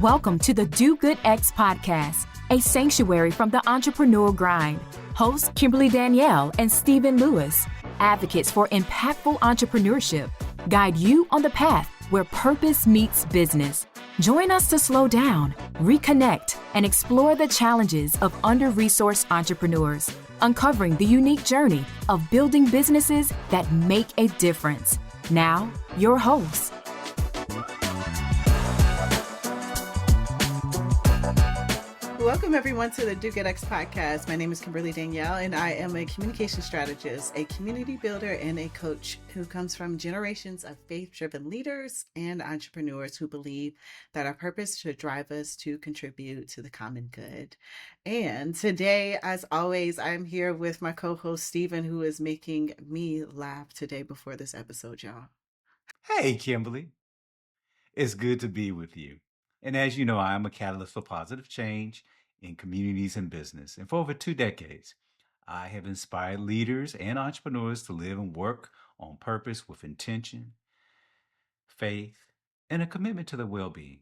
Welcome to the Do Good X podcast, a sanctuary from the entrepreneurial grind. Hosts Kimberly Danielle and Stephen Lewis, advocates for impactful entrepreneurship, guide you on the path where purpose meets business. Join us to slow down, reconnect, and explore the challenges of under-resourced entrepreneurs, uncovering the unique journey of building businesses that make a difference. Now, your hosts. Welcome, everyone, to the Do Good X podcast. My name is Kimberly Danielle, and I am a communication strategist, a community builder, and a coach who comes from generations of faith-driven leaders and entrepreneurs who believe that our purpose should drive us to contribute to the common good. And today, as always, I'm here with my co-host, Stephen, who is making me laugh today before this episode, y'all. Hey, Kimberly. It's good to be with you. And as you know, I am a catalyst for positive change in communities and business. And for over 2 decades, I have inspired leaders and entrepreneurs to live and work on purpose with intention, faith, and a commitment to their well-being.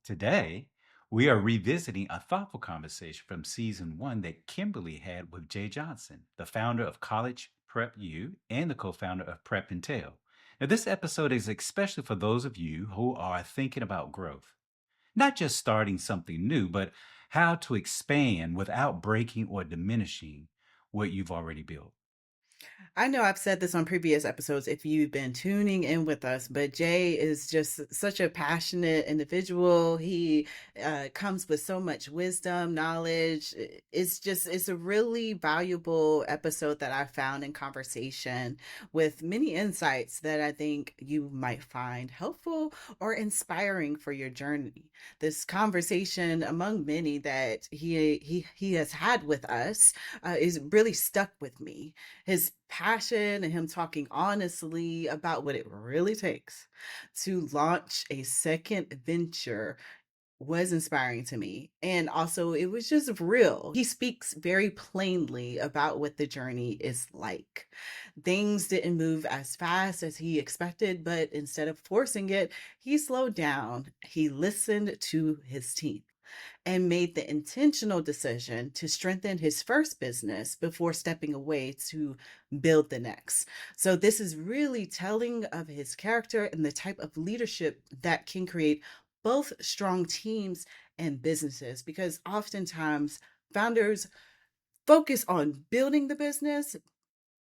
Today, we are revisiting a thoughtful conversation from season 1 that Kimberly had with Jay Johnson, the founder of College Prep U and the co-founder of Prep Intel. Now, this episode is especially for those of you who are thinking about growth. Not just starting something new, but how to expand without breaking or diminishing what you've already built. I know I've said this on previous episodes if you've been tuning in with us, but Jay is just such a passionate individual. He comes with so much wisdom, knowledge. It's a really valuable episode that I found in conversation with many insights that I think you might find helpful or inspiring for your journey. This conversation, among many that he has had with us, is really stuck with me. His passion and him talking honestly about what it really takes to launch a second venture was inspiring to me. And also, it was just real. He speaks very plainly about what the journey is like. Things didn't move as fast as he expected, but instead of forcing it, he slowed down. He listened to his team and made the intentional decision to strengthen his first business before stepping away to build the next. So this is really telling of his character and the type of leadership that can create both strong teams and businesses, because oftentimes founders focus on building the business,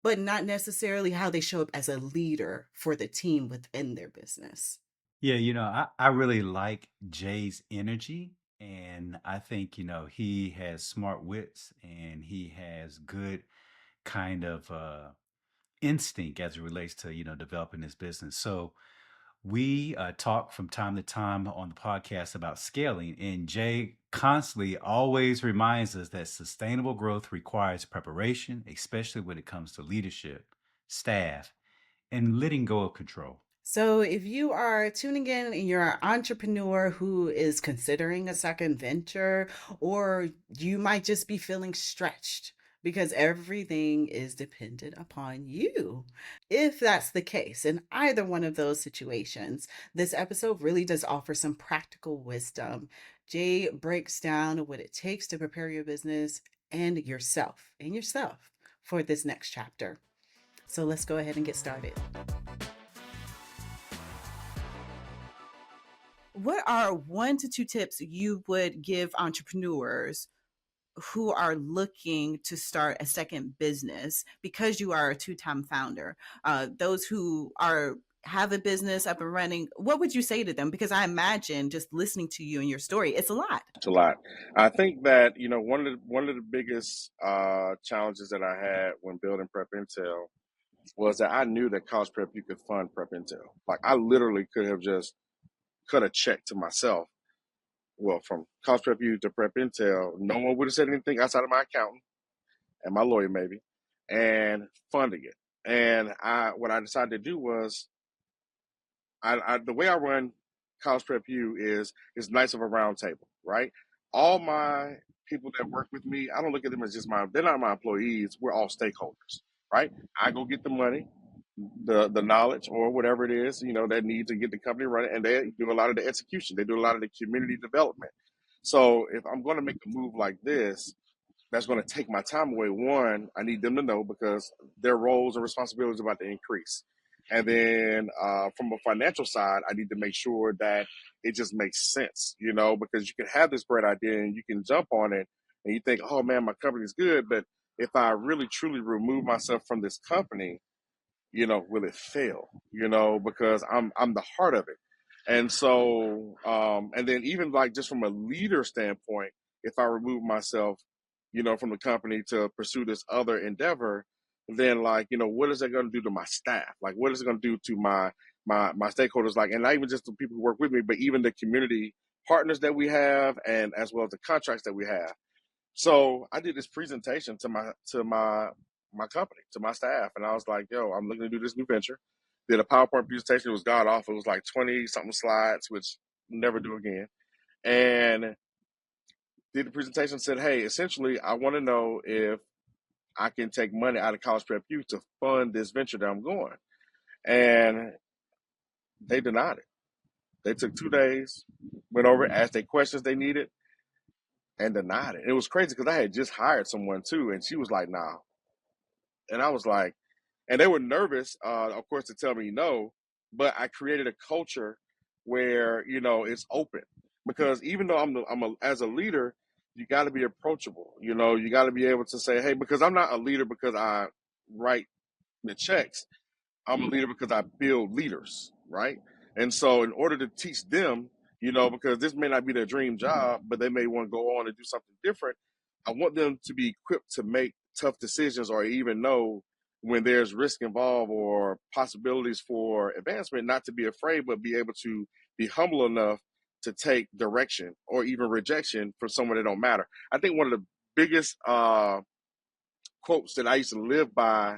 but not necessarily how they show up as a leader for the team within their business. Yeah, I really like Jay's energy. And I think, he has smart wits and he has good kind of instinct as it relates to, developing his business. So we talk from time to time on the podcast about scaling, and Jay constantly always reminds us that sustainable growth requires preparation, especially when it comes to leadership, staff, and letting go of control. So, if you are tuning in and you're an entrepreneur who is considering a second venture, or you might just be feeling stretched because everything is dependent upon you. If that's the case, in either one of those situations, this episode really does offer some practical wisdom. Jay breaks down what it takes to prepare your business and yourself for this next chapter. So, let's go ahead and get started. What are 1 to 2 tips you would give entrepreneurs who are looking to start a second business because you are a 2-time founder? Those who have a business up and running, what would you say to them? Because I imagine just listening to you and your story, it's a lot. It's a lot. I think that one of the biggest challenges that I had when building Prep Intel was that I knew that College Prep you could fund Prep Intel. Like I literally could have just cut a check to myself. Well, from College Prep U to Prep Intel, no one would have said anything outside of my accountant and my lawyer maybe, and funding it. And what I decided to do was, the way I run College Prep U is nice of a round table, right? All my people that work with me, I don't look at them as they're not my employees. We're all stakeholders, right? I go get the money. the knowledge or whatever it is, that need to get the company running, and they do a lot of the execution. They do a lot of the community development. So if I'm going to make a move like this, that's going to take my time away. One, I need them to know because their roles and responsibilities are about to increase. And then from a financial side, I need to make sure that it just makes sense, because you can have this great idea and you can jump on it and you think, oh man, my company's good. But if I really truly remove myself from this company, will it fail? Because I'm the heart of it. And so, and then even like just from a leader standpoint, if I remove myself, from the company to pursue this other endeavor, then like, what is that going to do to my staff? Like, what is it going to do to my stakeholders? Like, and not even just the people who work with me, but even the community partners that we have, and as well as the contracts that we have. So I did this presentation to my company, to my staff, and I was like, "Yo, I'm looking to do this new venture." Did a PowerPoint presentation. It was god awful. It was like 20 something slides, which never do again. And did the presentation. Said, "Hey, essentially, I want to know if I can take money out of College Prep Youth to fund this venture that I'm going." And they denied it. They took 2 days, went over, asked they questions they needed, and denied it. It was crazy because I had just hired someone too, and she was like, "Nah." And I was like, and they were nervous, of course, to tell me no, but I created a culture where, it's open, because even though as a leader, you got to be approachable, you got to be able to say, hey, because I'm not a leader because I write the checks. I'm a leader because I build leaders, right? And so in order to teach them, because this may not be their dream job, but they may want to go on and do something different, I want them to be equipped to make tough decisions, or even know when there's risk involved or possibilities for advancement, not to be afraid, but be able to be humble enough to take direction or even rejection from someone that don't matter. I think one of the biggest quotes that I used to live by,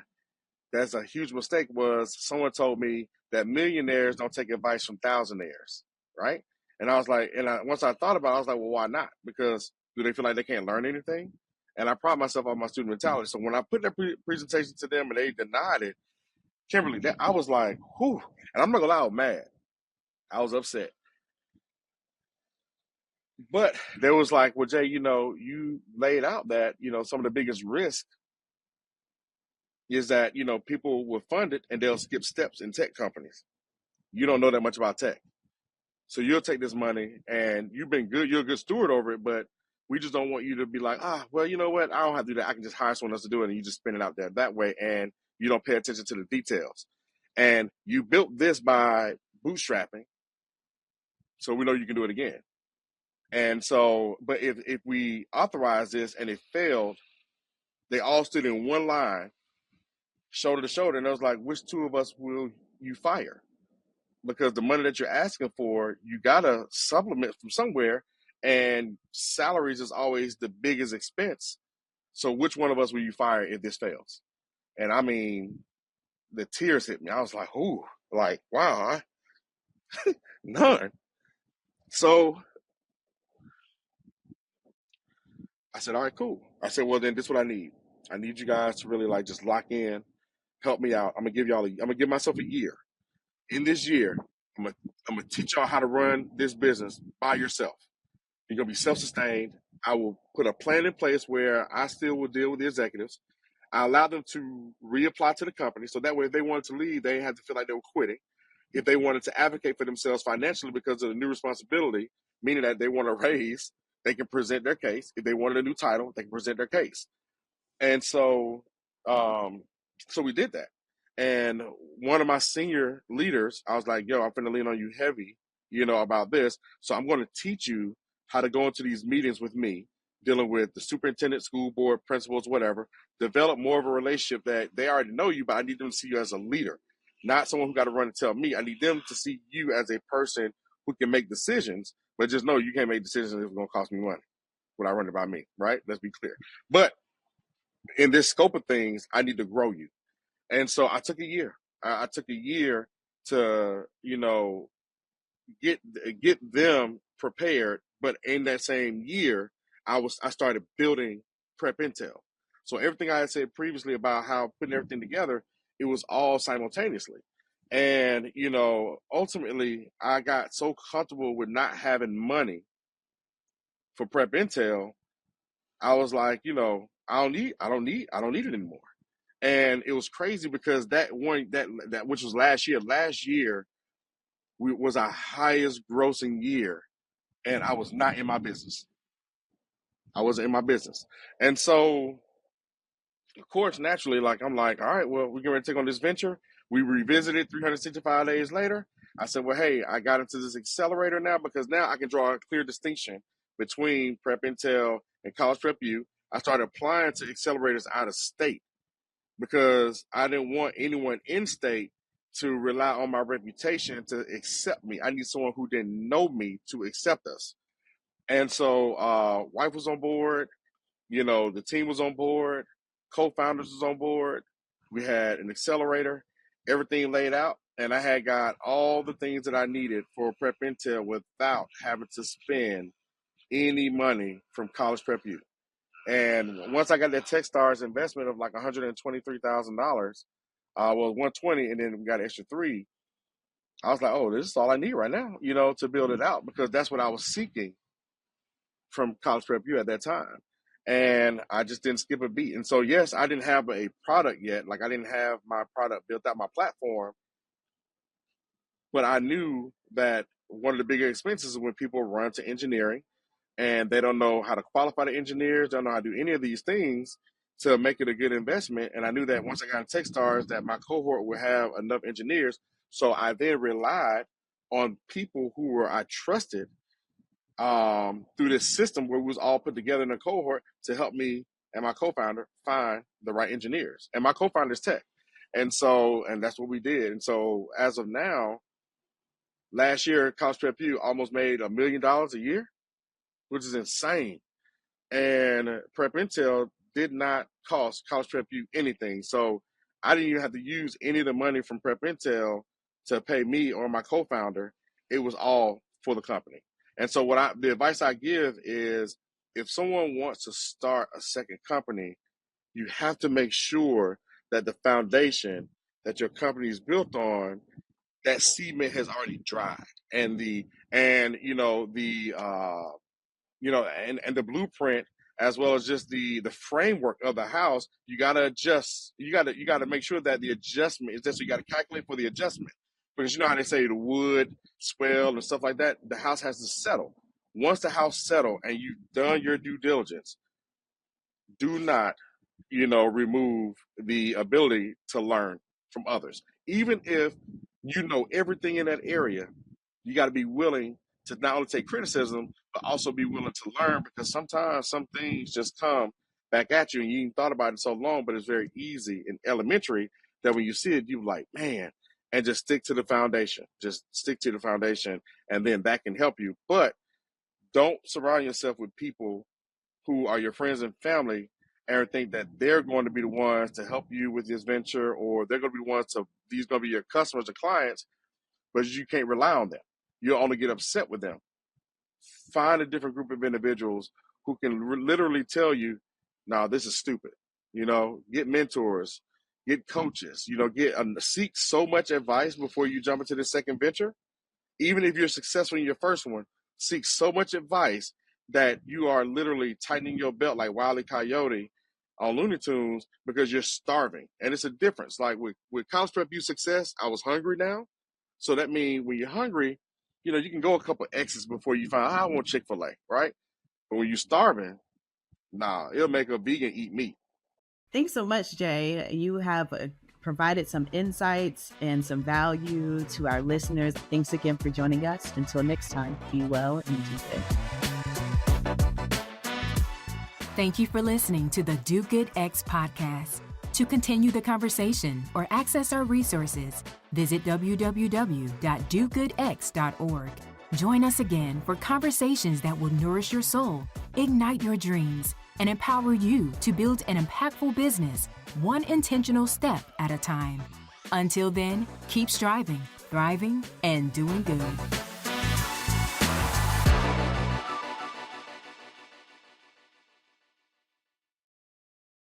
that's a huge mistake, was someone told me that millionaires don't take advice from thousandaires, right? And I was like, once I thought about it, I was like, well, why not? Because do they feel like they can't learn anything? And I pride myself on my student mentality. So when I put that presentation to them and they denied it, Kimberly, I was like, whew. And I'm not gonna lie, I was mad. I was upset. But there was like, well, Jay, you laid out that, some of the biggest risk is that, people will fund it and they'll skip steps in tech companies. You don't know that much about tech. So you'll take this money and you've been good, you're a good steward over it, but we just don't want you to be like, well, you know what? I don't have to do that. I can just hire someone else to do it, and you just spin it out there that way, and you don't pay attention to the details. And you built this by bootstrapping, so we know you can do it again. And so, but if we authorize this and it failed, they all stood in one line, shoulder to shoulder, and I was like, which two of us will you fire? Because the money that you're asking for, you gotta supplement from somewhere, and salaries is always the biggest expense. So which one of us will you fire if this fails? And I mean, the tears hit me. I was like, ooh, like, wow, none. So I said, all right, cool. I said, well, then this is what I need. I need you guys to really like just lock in, help me out. I'm gonna give myself a year. In this year, I'm gonna teach y'all how to run this business by yourself. You're gonna be self-sustained. I will put a plan in place where I still will deal with the executives. I allow them to reapply to the company, so that way if they wanted to leave, they didn't have to feel like they were quitting. If they wanted to advocate for themselves financially because of the new responsibility, meaning that they want a raise, they can present their case. If they wanted a new title, they can present their case. And so, so we did that. And one of my senior leaders, I was like, yo, I'm finna lean on you heavy, about this. So I'm going to teach you how to go into these meetings with me, dealing with the superintendent, school board, principals, whatever, develop more of a relationship that they already know you, but I need them to see you as a leader, not someone who got to run and tell me. I need them to see you as a person who can make decisions, but just know you can't make decisions if it's going to cost me money when I run it by me, right? Let's be clear. But in this scope of things, I need to grow you. And so I took a year. I took a year to, get them prepared. But in that same year, I started building Prep Intel. So everything I had said previously about how putting everything together, it was all simultaneously. And, you know, ultimately I got so comfortable with not having money for Prep Intel, I was like, you know, I don't need it anymore. And it was crazy because that which was last year was our highest grossing year, and I was not in my business. I wasn't in my business. And so, of course, naturally, like, I'm like, all right, well, we're going to take on this venture. We revisited 365 days later. I said, well, hey, I got into this accelerator now because now I can draw a clear distinction between Prep Intel and College Prep U. I started applying to accelerators out of state because I didn't want anyone in state to rely on my reputation to accept me. I need someone who didn't know me to accept us. And so wife was on board, you know, the team was on board, co-founders was on board. We had an accelerator, everything laid out, and I had got all the things that I needed for Prep Intel without having to spend any money from College Prep U. And once I got that Techstars investment of like $123,000, well, 120, and then we got an extra $3. I was like, oh, this is all I need right now, you know, to build it out, because that's what I was seeking from College Prep U at that time. And I just didn't skip a beat. And so, yes, I didn't have a product yet. Like, I didn't have my product built out, my platform. But I knew that one of the bigger expenses is when people run to engineering and they don't know how to qualify the engineers, don't know how to do any of these things to make it a good investment. And I knew that once I got into Techstars, that my cohort would have enough engineers. So I then relied on people who I trusted through this system where we was all put together in a cohort to help me and my co-founder find the right engineers. And my co-founder is tech. And so, and that's what we did. And so as of now, last year, College Prep U almost made $1 million a year, which is insane. And Prep Intel did not cost College Prep U anything. So I didn't even have to use any of the money from Prep Intel to pay me or my co-founder. It was all for the company. And so the advice I give is, if someone wants to start a second company, you have to make sure that the foundation that your company is built on, that cement has already dried, and the blueprint, as well as just the framework of the house, you got to adjust. You got to make sure that the adjustment is just, so you got to calculate for the adjustment, because you know how they say the wood swell and stuff like that. The house has to settle. Once the house settle and you've done your due diligence, do not, remove the ability to learn from others. Even if you know everything in that area, you got to be willing to not only take criticism, but also be willing to learn, because sometimes some things just come back at you and you ain't thought about it so long, but it's very easy and elementary that when you see it, you're like, man, and just stick to the foundation. Just stick to the foundation, and then that can help you. But don't surround yourself with people who are your friends and family and think that they're going to be the ones to help you with this venture, or they're going to be the ones these going to be your customers or clients, but you can't rely on them. You'll only get upset with them. Find a different group of individuals who can literally tell you, no, this is stupid. Get mentors, get coaches, seek so much advice before you jump into the second venture. Even if you're successful in your first one, seek so much advice that you are literally tightening your belt like Wile E. Coyote on Looney Tunes, because you're starving. And it's a difference. Like with College Prep U success, I was hungry now. So that means when you're hungry, you can go a couple exits before you find, I want Chick-fil-A, right? But when you're starving, nah, it'll make a vegan eat meat. Thanks so much, Jay. You have provided some insights and some value to our listeners. Thanks again for joining us. Until next time, be well and do good. Thank you for listening to the Do Good X podcast. To continue the conversation or access our resources, visit www.dogoodx.org. Join us again for conversations that will nourish your soul, ignite your dreams, and empower you to build an impactful business, one intentional step at a time. Until then, keep striving, thriving, and doing good.